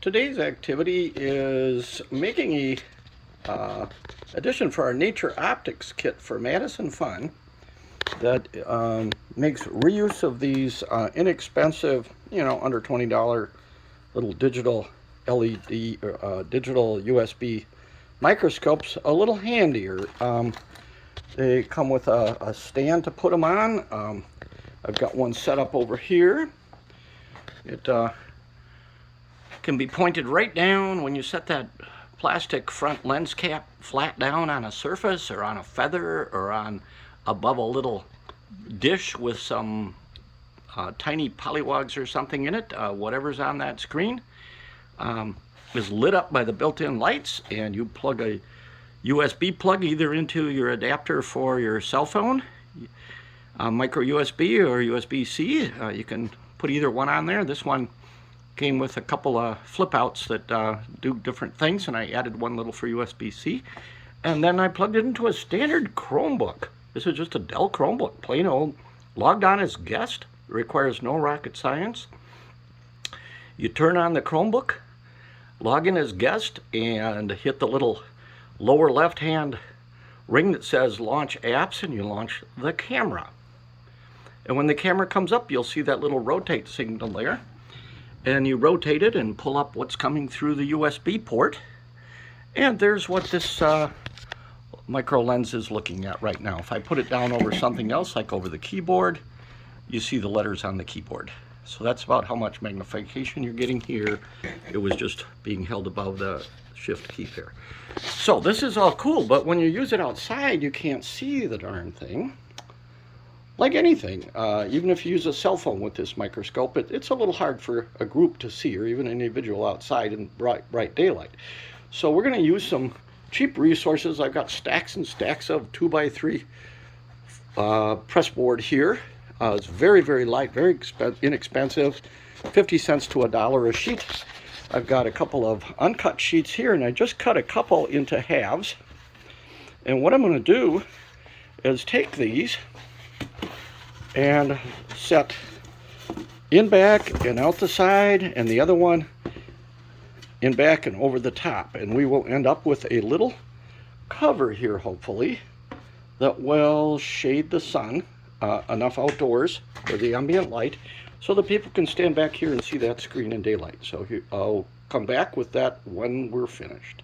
Today's activity is making a addition for our Nature Optics kit for Madison Fun that makes reuse of these inexpensive, under $20 little digital LED, digital USB microscopes a little handier. They come with a stand to put them on. I've got one set up over here. It can be pointed right down when you set that plastic front lens cap flat down on a surface or on a feather or on above a little dish with some tiny polywogs or something in it. Whatever's on that screen is lit up by the built-in lights, and you plug a USB plug either into your adapter for your cell phone, micro USB or USB-C. You can put either one on there. This one came with a couple of flip outs that do different things, and I added one little for USB-C. And then I plugged it into a standard Chromebook. This is just a Dell Chromebook, plain old, logged on as guest. It requires no rocket science. You turn on the Chromebook, log in as guest, and hit the little lower left hand ring that says launch apps, and you launch the camera. And when the camera comes up, you'll see that little rotate signal there. And you rotate it and pull up what's coming through the USB port. And there's what this micro lens is looking at right now. If I put it down over something else, like over the keyboard, you see the letters on the keyboard. So that's about how much magnification you're getting here. It was just being held above the shift key there. So this is all cool, but when you use it outside, you can't see the darn thing. Like anything, even if you use a cell phone with this microscope, it's a little hard for a group to see, or even an individual outside in bright daylight. So we're going to use some cheap resources. I've got stacks and stacks of 2x3 press board here. It's very, very light, very inexpensive, 50 cents to $1 a sheet. I've got a couple of uncut sheets here, and I just cut a couple into halves. And what I'm going to do is take these and set in back and out the side, and the other one in back and over the top, and we will end up with a little cover here, hopefully, that will shade the sun enough outdoors for the ambient light so that people can stand back here and see that screen in daylight. So I'll come back with that when we're finished.